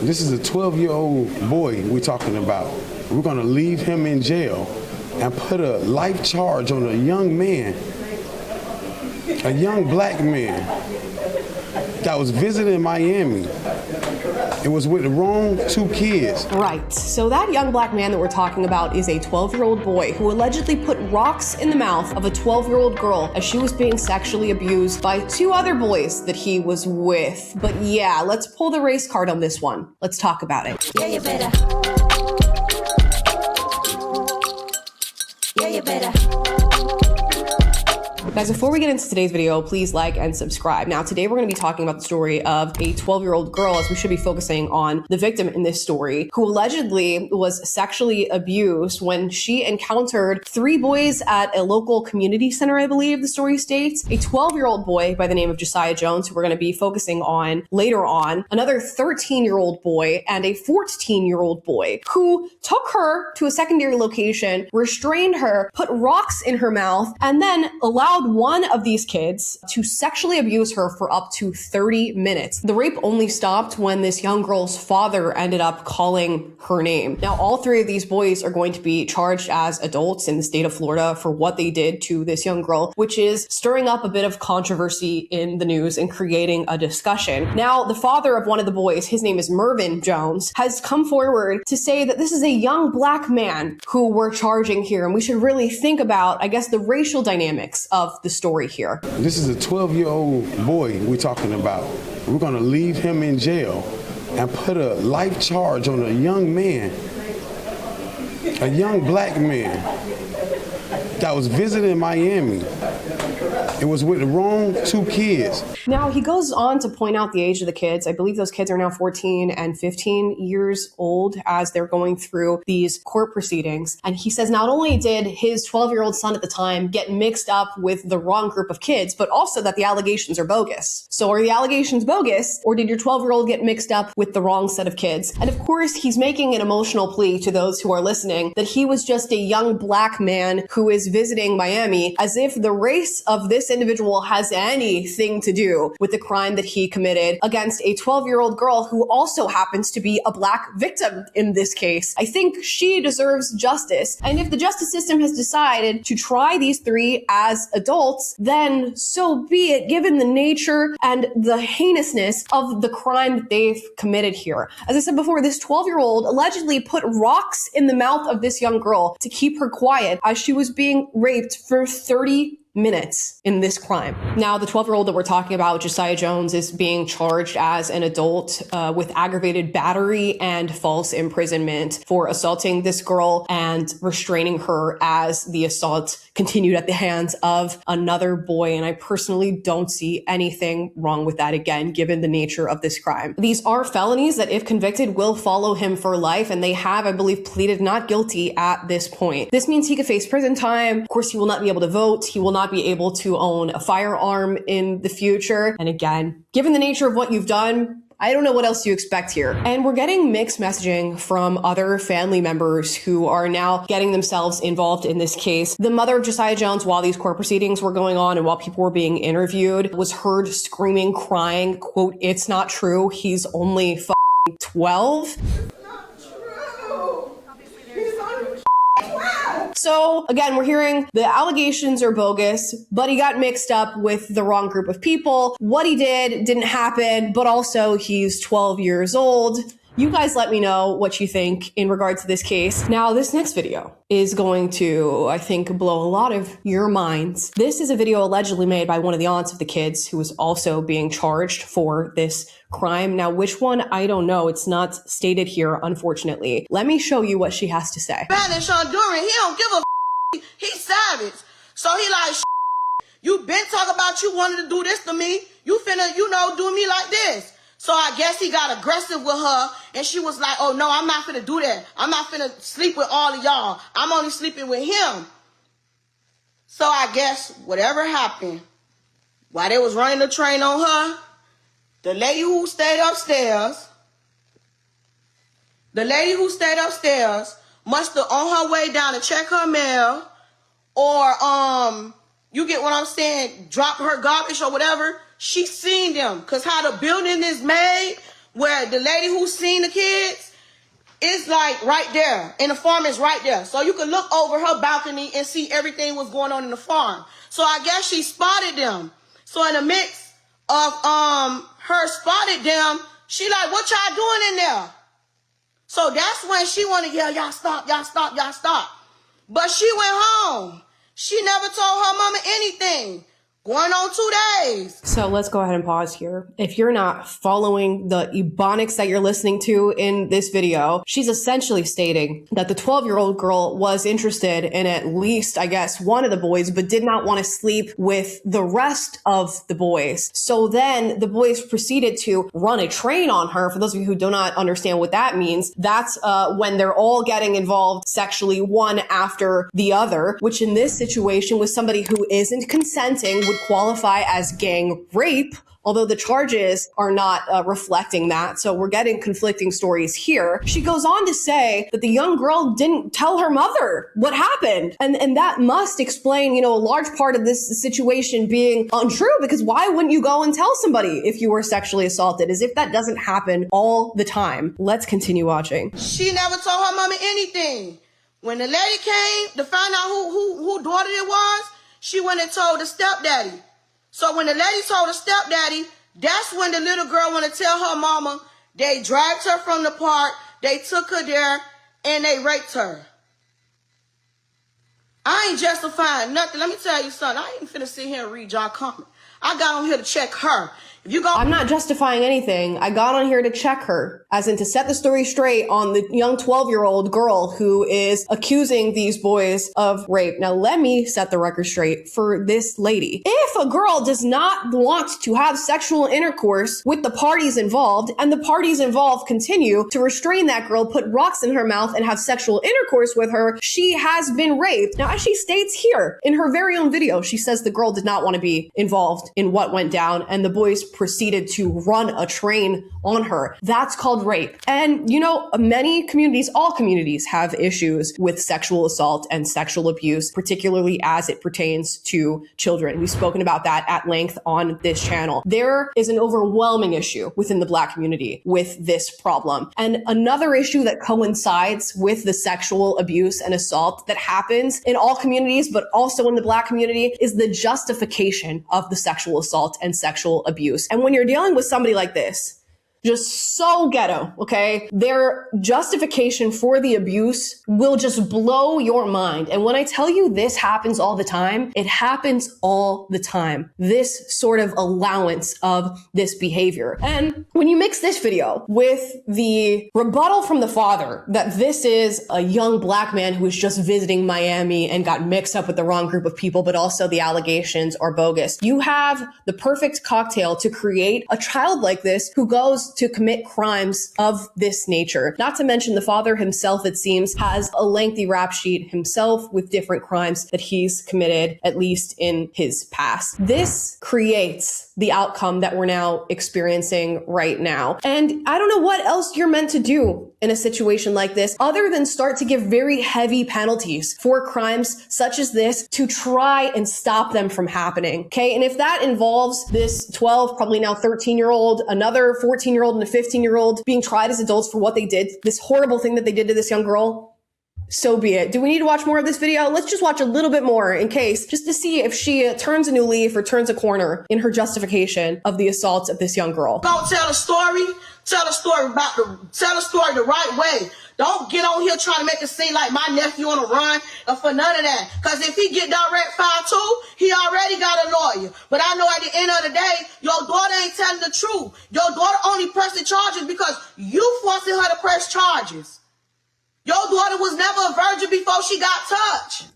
This is a 12-year-old boy we're talking about. We're gonna leave him in jail and put a life charge on a young man, a young black man that was visiting Miami. It was with the wrong two kids. Right, so that young black man that we're talking about is a 12-year-old boy who allegedly put rocks in the mouth of a 12-year-old girl as she was being sexually abused by two other boys that he was with. But yeah, let's pull the race card on this one. Let's talk about it. Yeah, you better. Yeah, you better. Guys, before we get into today's video, please like and subscribe. Now, today we're going to be talking about the story of a 12-year-old girl, as we should be focusing on the victim in this story, who allegedly was sexually abused when she encountered three boys at a local community center, I believe the story states. A 12-year-old boy by the name of Josiah Jones, who we're going to be focusing on later on, another 13-year-old boy, and a 14-year-old boy, who took her to a secondary location, restrained her, put rocks in her mouth, and then allowed one of these kids to sexually abuse her for up to 30 minutes. The rape only stopped when this young girl's father ended up calling her name. Now, all three of these boys are going to be charged as adults in the state of Florida for what they did to this young girl, which is stirring up a bit of controversy in the news and creating a discussion. Now, the father of one of the boys, his name is Mervyn Jones, has come forward to say that this is a young black man who we're charging here, and we should really think about, I guess, the racial dynamics of the story here. This is a 12-year-old boy we're talking about. We're gonna leave him in jail and put a life charge on a young man, a young black man that was visiting Miami. It was with the wrong two kids. Now, he goes on to point out the age of the kids. I believe those kids are now 14 and 15 years old as they're going through these court proceedings. And he says not only did his 12-year-old son at the time get mixed up with the wrong group of kids, but also that the allegations are bogus. So are the allegations bogus, or did your 12-year-old get mixed up with the wrong set of kids? And of course, he's making an emotional plea to those who are listening that he was just a young black man who is visiting Miami, as if the race of this individual has anything to do with the crime that he committed against a 12-year-old girl who also happens to be a black victim in this case. I think she deserves justice. And if the justice system has decided to try these three as adults, then so be it, given the nature and the heinousness of the crime that they've committed here. As I said before, this 12-year-old allegedly put rocks in the mouth of this young girl to keep her quiet as she was being raped for 30 minutes in this crime. Now, the 12-year-old that we're talking about, Josiah Jones, is being charged as an adult with aggravated battery and false imprisonment for assaulting this girl and restraining her as the assault continued at the hands of another boy. And I personally don't see anything wrong with that, again, given the nature of this crime. These are felonies that, if convicted, will follow him for life, and they have, I believe, pleaded not guilty at this point. This means he could face prison time. Of course, he will not be able to vote. He will not be able to own a firearm in the future. And again, given the nature of what you've done, I don't know what else you expect here. And we're getting mixed messaging from other family members who are now getting themselves involved in this case. The mother of Josiah Jones, while these court proceedings were going on and while people were being interviewed, was heard screaming, crying, quote, "It's not true. He's only 12. So again, we're hearing the allegations are bogus, but he got mixed up with the wrong group of people. What he did didn't happen, but also he's 12 years old. You guys let me know what you think in regard to this case. Now, this next video is going to, I think, blow a lot of your minds. This is a video allegedly made by one of the aunts of the kids who was also being charged for this crime. Now, which one? I don't know. It's not stated here, unfortunately. Let me show you what she has to say. Spanish Honduran, he don't give a he's savage. So he like, you been talking about you wanted to do this to me. You finna, do me like this. So I guess he got aggressive with her, and she was like, oh, no, I'm not finna do that. I'm not finna sleep with all of y'all. I'm only sleeping with him. So I guess whatever happened, while they was running the train on her, the lady who stayed upstairs must have on her way down to check her mail, or, you get what I'm saying, drop her garbage or whatever. She seen them, because how the building is made, where the lady who's seen the kids is like right there, and the farm is right there. So you can look over her balcony and see everything was going on in the farm. So I guess she spotted them. So in the mix of her spotted them, she like, what y'all doing in there? So that's when she want to yell, y'all stop, y'all stop, y'all stop. But she went home. She never told her mama anything. Going on 2 days. So let's go ahead and pause here. If you're not following the ebonics that you're listening to in this video, she's essentially stating that the 12-year-old girl was interested in at least, I guess, one of the boys, but did not want to sleep with the rest of the boys. So then the boys proceeded to run a train on her. For those of you who do not understand what that means, that's when they're all getting involved sexually, one after the other, which in this situation was somebody who isn't consenting, would qualify as gang rape, although the charges are not reflecting that. So we're getting conflicting stories here. She goes on to say that the young girl didn't tell her mother what happened. And that must explain, a large part of this situation being untrue, because why wouldn't you go and tell somebody if you were sexually assaulted, as if that doesn't happen all the time? Let's continue watching. She never told her mama anything. When the lady came to find out who daughter it was, she went and told the stepdaddy. So when the lady told the stepdaddy, that's when the little girl went to tell her mama. They dragged her from the park, they took her there, and they raped her. I ain't justifying nothing. Let me tell you something. I ain't finna sit here and read y'all comment. I got on here to check her. If you go, I'm not justifying anything. I got on here to check her, as in to set the story straight on the young 12-year-old girl who is accusing these boys of rape. Now, let me set the record straight for this lady. If a girl does not want to have sexual intercourse with the parties involved, and the parties involved continue to restrain that girl, put rocks in her mouth, and have sexual intercourse with her, she has been raped. Now, as she states here in her very own video, she says the girl did not want to be involved in what went down, and the boys proceeded to run a train on her. That's called rape. And many communities, all communities, have issues with sexual assault and sexual abuse, particularly as it pertains to children. We've spoken about that at length on this channel. There is an overwhelming issue within the Black community with this problem. And another issue that coincides with the sexual abuse and assault that happens in all communities, but also in the Black community, is the justification of the sexual assault and sexual abuse. And when you're dealing with somebody like this, just so ghetto, okay? Their justification for the abuse will just blow your mind. And when I tell you this happens all the time, it happens all the time. This sort of allowance of this behavior. And when you mix this video with the rebuttal from the father that this is a young Black man who was just visiting Miami and got mixed up with the wrong group of people, but also the allegations are bogus, you have the perfect cocktail to create a child like this who goes to commit crimes of this nature. Not to mention the father himself, it seems, has a lengthy rap sheet himself with different crimes that he's committed, at least in his past. This creates the outcome that we're now experiencing right now. And I don't know what else you're meant to do in a situation like this other than start to give very heavy penalties for crimes such as this to try and stop them from happening. Okay. And if that involves this 12, probably now 13-year-old, another 14-year-old and a 15-year-old being tried as adults for what they did, this horrible thing that they did to this young girl, so be it. Do we need to watch more of this video? Let's just watch a little bit more in case, just to see if she turns a new leaf or turns a corner in her justification of the assault of this young girl. Don't tell the story. Tell the story the right way. Don't get on here trying to make it seem like my nephew on a run or for none of that. Because if he get direct file too, he already got a lawyer. But I know at the end of the day, your daughter ain't telling the truth. Your daughter only pressing charges because you forcing her to press charges. Your daughter was never a virgin before she got touched.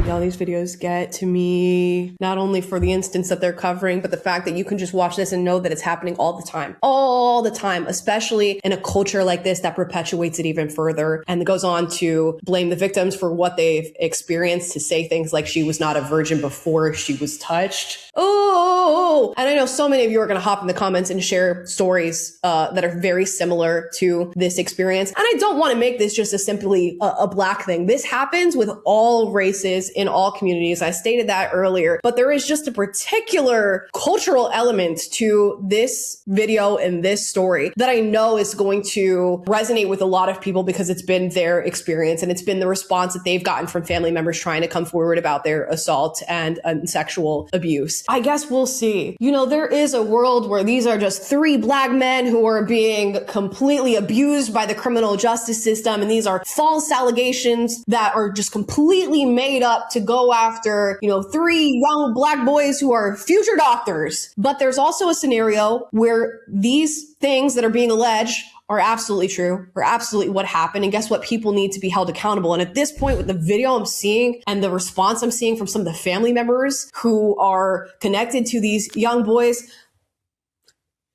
Y'all, these videos get to me, not only for the instance that they're covering, but the fact that you can just watch this and know that it's happening all the time, especially in a culture like this that perpetuates it even further and goes on to blame the victims for what they've experienced, to say things like she was not a virgin before she was touched. Oh, and I know so many of you are going to hop in the comments and share stories that are very similar to this experience. And I don't want to make this just a simply a Black thing. This happens with all races is in all communities. I stated that earlier, but there is just a particular cultural element to this video and this story that I know is going to resonate with a lot of people because it's been their experience and it's been the response that they've gotten from family members trying to come forward about their assault and sexual abuse. I guess we'll see. You know, there is a world where these are just 3 black men who are being completely abused by the criminal justice system, and these are false allegations that are just completely made up to go after, 3 young black boys who are future doctors. But there's also a scenario where these things that are being alleged are absolutely true, or absolutely what happened. And guess what? People need to be held accountable. And at this point, with the video I'm seeing and the response I'm seeing from some of the family members who are connected to these young boys,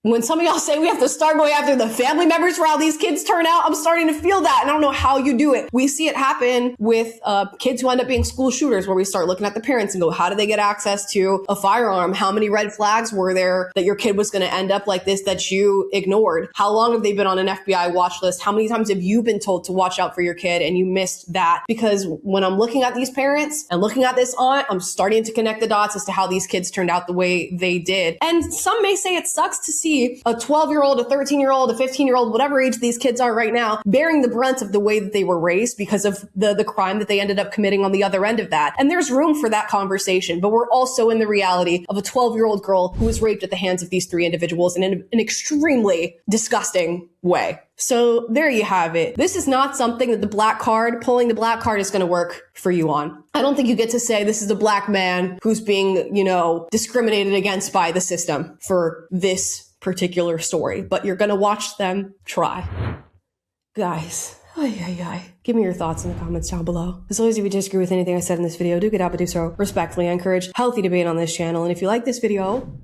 when some of y'all say we have to start going after the family members for how these kids turn out, I'm starting to feel that. And I don't know how you do it. We see it happen with kids who end up being school shooters, where we start looking at the parents and go, how did they get access to a firearm? How many red flags were there that your kid was going to end up like this that you ignored? How long have they been on an FBI watch list? How many times have you been told to watch out for your kid and you missed that? Because when I'm looking at these parents and looking at this aunt, I'm starting to connect the dots as to how these kids turned out the way they did. And some may say it sucks to see a 12-year-old, a 13-year-old, a 15-year-old, whatever age these kids are right now, bearing the brunt of the way that they were raised because of the crime that they ended up committing on the other end of that. And there's room for that conversation, but we're also in the reality of a 12-year-old girl who was raped at the hands of these 3 individuals in an extremely disgusting way. So there you have it. This is not something that pulling the black card is going to work for you on. I don't think you get to say this is a black man who's being, discriminated against by the system for this particular story, but you're going to watch them try. Guys, give me your thoughts in the comments down below. As always, if you disagree with anything I said in this video, do get out, but do so respectfully. I encourage healthy debate on this channel. And if you like this video,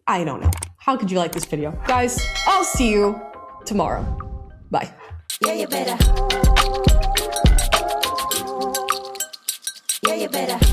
I don't know. How could you like this video? Guys, I'll see you tomorrow. Bye. Yeah, you better. Yeah, you better.